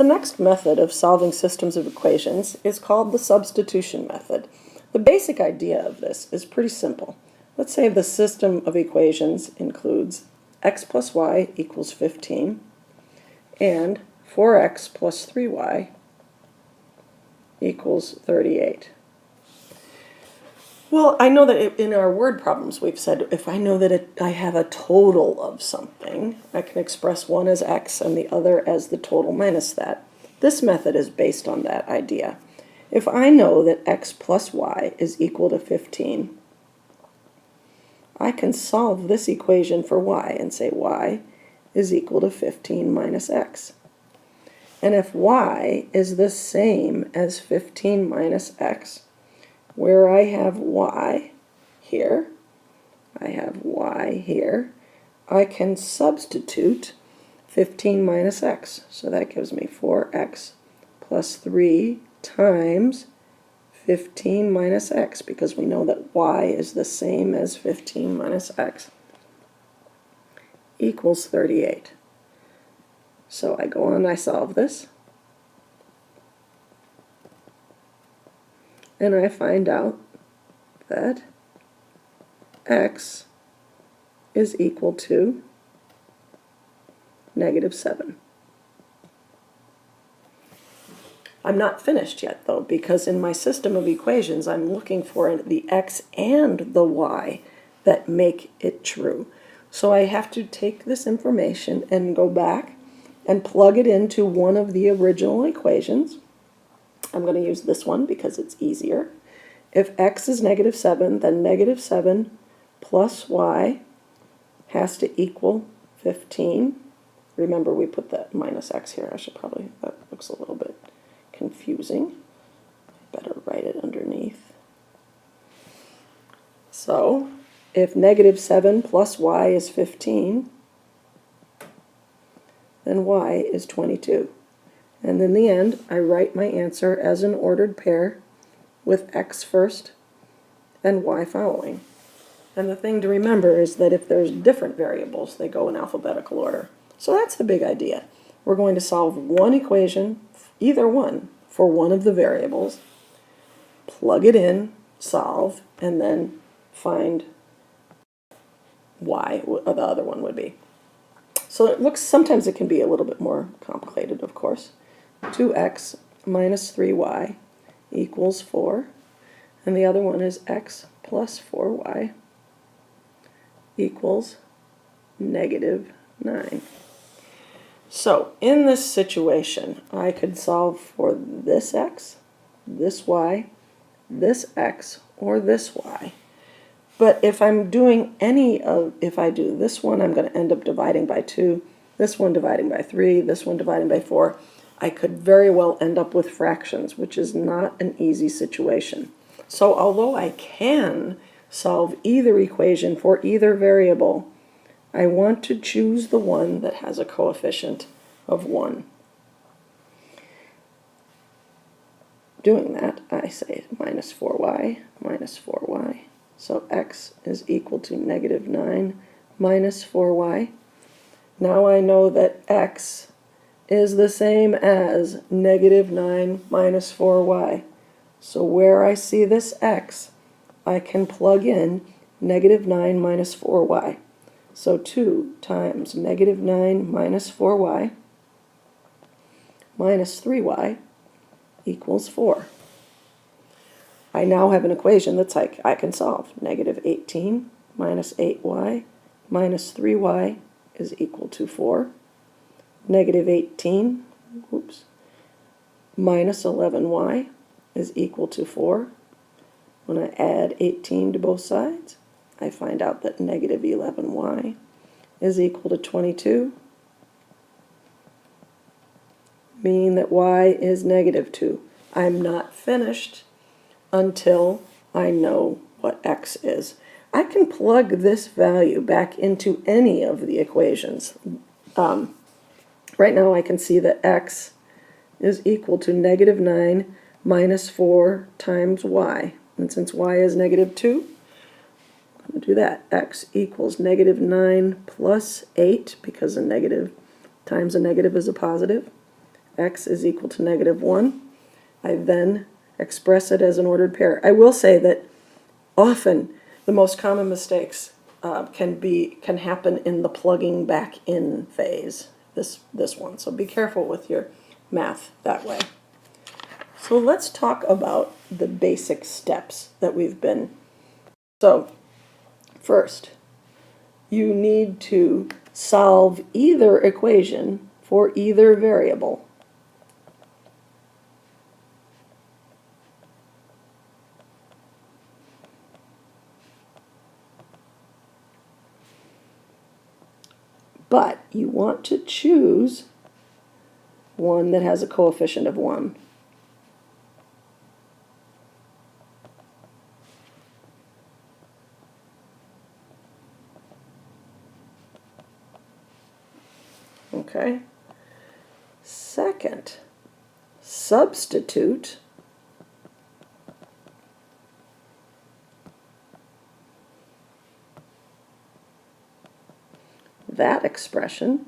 The next method of solving systems of equations is called the substitution method. The basic idea of this is pretty simple. Let's say the system of equations includes x plus y equals 15 and 4x plus 3y equals 38. Well, I know that in our word problems we've said if I know that I have a total of something, I can express one as x and the other as the total minus that. This method is based on that idea. If I know that x plus y is equal to 15, I can solve this equation for y and say y is equal to 15 minus x. And if y is the same as 15 minus x, where I have y here, I can substitute 15 minus x. So that gives me 4x plus 3 times 15 minus x, because we know that y is the same as 15 minus x, equals 38. So I go on and I solve this, and I find out that x is equal to -7. I'm not finished yet, though, because in my system of equations, I'm looking for the x and the y that make it true. So I have to take this information and go back and plug it into one of the original equations. I'm going to use this one because it's easier. If x is -7, then -7 plus y has to equal 15. Remember, we put that minus x here. That looks a little bit confusing. Better write it underneath. So, if -7 plus y is 15, then y is 22. And in the end, I write my answer as an ordered pair with x first and y following. And the thing to remember is that if there's different variables, they go in alphabetical order. So that's the big idea. We're going to solve one equation, either one, for one of the variables, plug it in, solve, and then find y the other one would be. So sometimes it can be a little bit more complicated, of course. 2x minus 3y equals 4, and the other one is x plus 4y equals -9. So in this situation, I could solve for this x, this y, this x, or this y. But if I'm doing if I do this one, I'm going to end up dividing by 2, this one dividing by 3, this one dividing by 4. I could very well end up with fractions, which is not an easy situation. So although I can solve either equation for either variable, I want to choose the one that has a coefficient of 1. Doing that, I say minus 4y minus 4y. So x is equal to -9 minus 4y. Now I know that x is the same as -9 minus 4y. So where I see this x, I can plug in -9 minus 4y. So 2 times -9 minus 4y minus 3y equals 4. I now have an equation that's like I can solve. -18 minus 8y minus 3y is equal to 4. -18, minus 11y is equal to 4. When I add 18 to both sides, I find out that -11y is equal to 22, meaning that y is -2. I'm not finished until I know what x is. I can plug this value back into any of the equations. Right now I can see that x is equal to -9 minus 4 times y. And since y is -2, I'm going to do that. X equals -9 plus 8, because a negative times a negative is a positive. x is equal to -1. I then express it as an ordered pair. I will say that often the most common mistakes can happen in the plugging back in phase, this one. So be careful with your math that way. So let's talk about the basic steps that we've been. So first, you need to solve either equation for either variable. But you want to choose one that has a coefficient of 1. Okay. Second, substitute that expression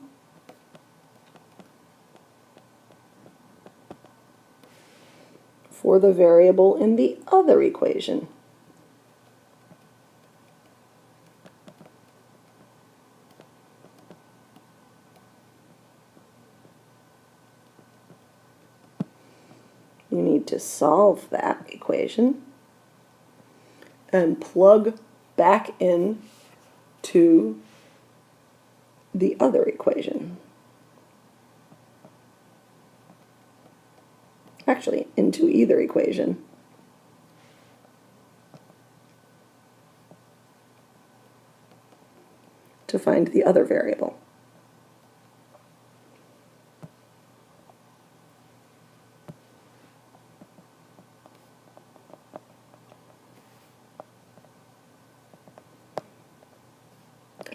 for the variable in the other equation. You need to solve that equation and plug back in to the other equation. Actually, into either equation. To find the other variable.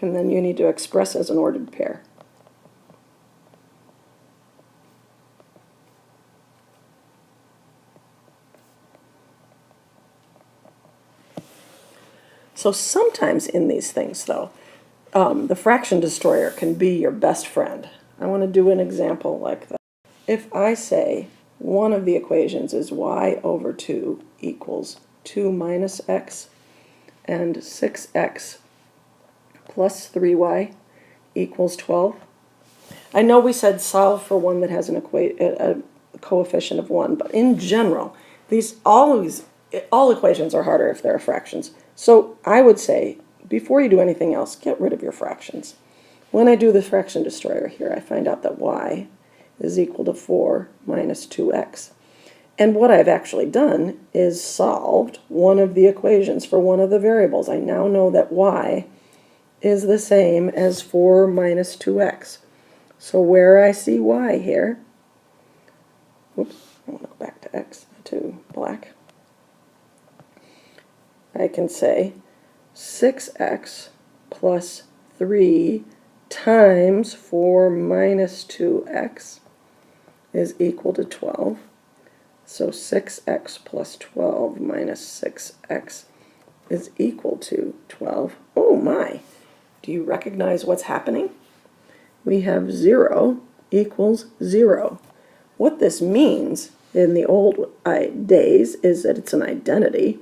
And then you need to express as an ordered pair. So sometimes in these things, though, the fraction destroyer can be your best friend. I want to do an example like that. If I say one of the equations is y over 2 equals 2 minus x, and 6x plus 3y equals 12. I know we said solve for one that has a coefficient of 1, but in general, all equations are harder if they're fractions. So I would say, before you do anything else, get rid of your fractions. When I do the fraction destroyer here, I find out that y is equal to 4 minus 2x. And what I've actually done is solved one of the equations for one of the variables. I now know that y is the same as 4 minus 2x. So where I see y here, whoops, I want to go back to x, to black. I can say 6x plus 3 times 4 minus 2x is equal to 12. So 6x plus 12 minus 6x is equal to 12. Oh my! Do you recognize what's happening? We have 0 equals 0. What this means in the old days is that it's an identity,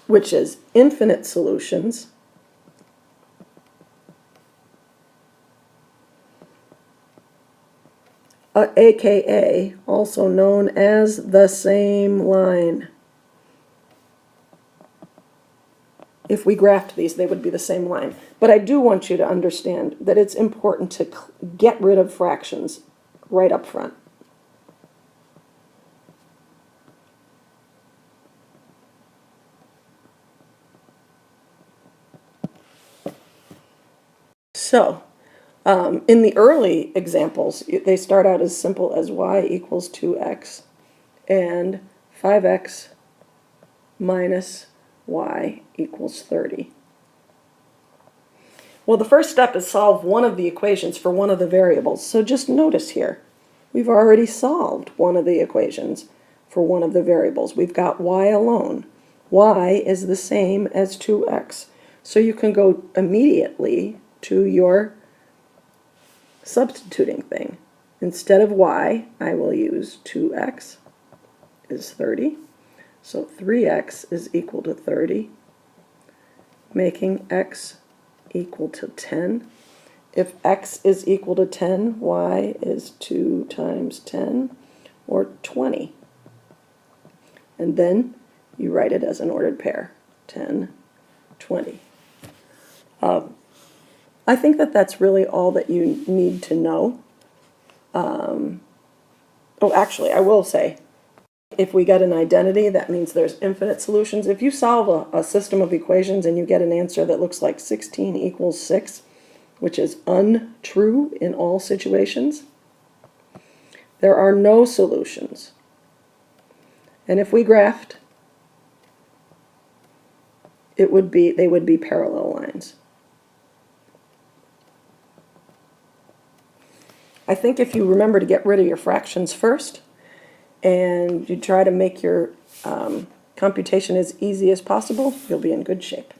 which is infinite solutions aka also known as the same line. If we graphed these, they would be the same line. But I do want you to understand that it's important to get rid of fractions right up front. So, in the early examples, they start out as simple as y equals 2x and 5x minus y equals 30. Well, the first step is solve one of the equations for one of the variables. So just notice here, we've already solved one of the equations for one of the variables. We've got y alone. Y is the same as 2x. So you can go immediately to your substituting thing. Instead of y, I will use 2x is 30. So 3x is equal to 30, making x equal to 10. If x is equal to 10, y is 2 times 10, or 20. And then you write it as an ordered pair, 10, 20. I think that that's really all that you need to know. Oh, actually, I will say, if we get an identity, that means there's infinite solutions. If you solve a system of equations and you get an answer that looks like 16 equals 6, which is untrue in all situations, there are no solutions. And if we graphed, they would be parallel lines. I think if you remember to get rid of your fractions first, and you try to make your computation as easy as possible, you'll be in good shape.